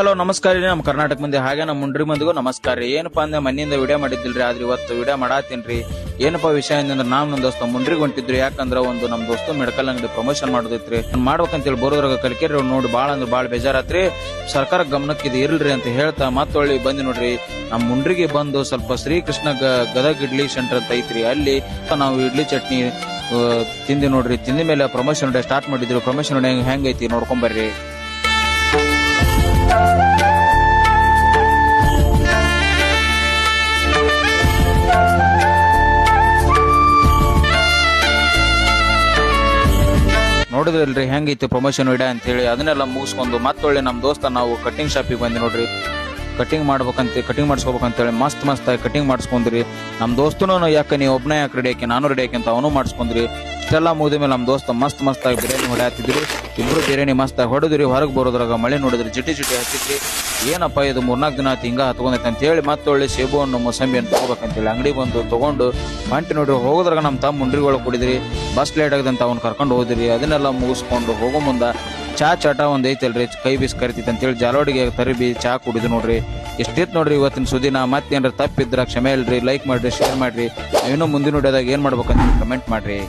Hello ನಮಸ್ಕಾರ ರೀ. ನಮ್ಮ ಕರ್ನಾಟಕ ಮಂದಿ ಹಾಗೆ ನಮ್ಮ ಮುಂಡ್ರಿ ಮಂದಿಗೂ ನಮಸ್ಕಾರ ರೀ. ಏನಪ್ಪಾ ಅಂದ್ರೆ ಮನೆಯಿಂದ ವಿಡಿಯೋ ಮಾಡಿದ್ದಿಲ್ರಿ, ಆದ್ರೆ ಇವತ್ತು ವಿಡಿಯೋ ಮಾಡಾತೀನ್ರಿ. ಏನಪ್ಪಾ ವಿಷಯ ಅಂದ್ರೆ ನಮ್ಮ ದೋಸ್ತ ಮುಂಡ್ರಿಗೆ ಹೊಂಟಿದ್ರಿ. ಯಾಕಂದ್ರ ಒಂದು ನಮ್ ದೋಸ್ತು ಮೆಡಿಕಲ್ ಅಂಗಡಿ ಪ್ರಮೋಷನ್ ಮಾಡೋದೈತ್ರಿ. ಮಾಡ್ಬೇಕಂತೇಳಿ ಬರೋದ್ರಾಗ ಕಲಿಕೇರಿ ನೋಡಿ ಬಾಳ ಅಂದ್ರೆ ಬಾಳ ಬೇಜಾರಾತ್ರಿ. ಸರ್ಕಾರ ಗಮನಕ್ಕೆ ಇದು ಇರ್ಲ್ರಿ ಅಂತ ಹೇಳ್ತಾ ಮತ್ತೊಳ್ಳಿ ಬಂದಿ ನೋಡ್ರಿ. ನಮ್ ಮುಂಡ್ರಿಗೆ ಬಂದು ಸ್ವಲ್ಪ ಶ್ರೀಕೃಷ್ಣ ಗದಗ್ ಇಡ್ಲಿ ಸೆಂಟರ್ ಅಂತ ಐತ್ರಿ. ಅಲ್ಲಿ ನಾವು ಇಡ್ಲಿ ಚಟ್ನಿ ತಿಂದಿ ನೋಡ್ರಿ. ತಿಂದ ಮೇಲೆ ಪ್ರಮೋಷನ್ ಸ್ಟಾರ್ಟ್ ಮಾಡಿದ್ರಿ. ಪ್ರಮೋಷನ್ ಹೆಂಗೈತಿ ನೋಡ್ಕೊಂಡ್ ಬರ್ರಿ. ನೋಡಿದ್ರಲ್ರಿ ಹೆಂಗೈತಿ ಪ್ರಮೋಷನ್ ವಿಡಿಯೋ ಅಂತ ಹೇಳಿ. ಅದನ್ನೆಲ್ಲ ಮುಗಿಸ್ಕೊಂಡು ಮತ್ತೊಳ್ಳೆ ನಮ್ ದೋಸ್ತ ನಾವು ಕಟಿಂಗ್ ಶಾಪಿಗೆ ಬಂದಿ ನೋಡ್ರಿ. ಕಟಿಂಗ್ ಮಾಡಿಸ್ಕೋಬೇಕಂತೇಳಿ ಮಸ್ತ್ ಆಗಿ ಕಟಿಂಗ್ ಮಾಡಿಸ್ಕೊಂಡ್ರಿ. ನಮ್ ದೋಸ್ತನು ಯಾಕೆ ನೀವು ಒಬ್ಬನೇ ಯಾಕೆ ರೆಡಿ ಹಾಕಿ ನಾನು ರೆಡಿ ಹಾಕಿ ಅಂತ ಅವನು ಮಾಡಿಸ್ಕೊಂಡ್ರಿ. ಇಷ್ಟೆಲ್ಲ ಮುಗಿದ ಮೇಲೆ ನಮ್ ದೋಸ್ತ ಮಸ್ತ್ ಆಗಿ ಬಿರಿಯಾನಿ ಹೊಡ್ಯಾತಿದ್ರಿ. ಇಬ್ರು ಬಿರಿಯಾನಿ ಮಸ್ತ್ ಆಗಿ ಹೊಡೆದ್ರಿ. ಹೊರಗೆ ಬರೋದ್ರಾಗ ಮಳೆ ನೋಡಿದ್ರಿ, ಜಿಟಿ ಹತ್ತಿದ್ರಿ. ಏನಪ್ಪ ಇದು 3-4 ದಿನ ಆಯ್ತು ಹಿಂಗ ಹತ್ಕೊಂಡೈತೆ ಅಂತ ಹೇಳಿ ಮತ್ತೊಳ್ಳೆ ಸೇಬುವನ್ನು ಮೊಸಂಬಿಯನ್ನು ತಗೋಬೇಕಂತೇಳಿ ಅಂಗಡಿ ಬಂದು ತಗೊಂಡು ಹೊಂಟಿ ನೋಡ್ರಿ. ಹೋಗೋದ್ರಾಗ ನಮ್ಮ ತಮ್ಮ ಮುಂಡ್ರಿಗಳು ಕುಡಿದ್ರಿ. ಬಸ್ ಲೇಟ್ ಆಗದಂತ ಅವ್ನು ಕರ್ಕೊಂಡು ಹೋದ್ರಿ. ಅದನ್ನೆಲ್ಲ ಮುಗಿಸ್ಕೊಂಡು ಹೋಗೋ ಮುಂದ ಚಾಟ ಒಂದ್ ಐತಲ್ರಿ, ಕೈ ಬೀಸ್ ಕರಿತೈತಿ ಅಂತೇಳಿ ಜಾಲೋಡಿಗೆ ತರಿಬಿ ಚಾ ಕುಡಿದು ನೋಡ್ರಿ. ಎಷ್ಟಿತ್ತು ನೋಡ್ರಿ ಇವತ್ತಿನ ಸುದಿನ. ಮತ್ತೇನ್ರ ತಪ್ಪಿದ್ರ ಕ್ಷಮೆ ಇಲ್ರಿ. ಲೈಕ್ ಮಾಡ್ರಿ, ಶೇರ್ ಮಾಡ್ರಿ. ಇನ್ನೂ ಮುಂದಿನ ವಿಡಿಯೋದಾಗ ಏನ್ ಮಾಡ್ಬೇಕಂತ ಕಮೆಂಟ್ ಮಾಡ್ರಿ.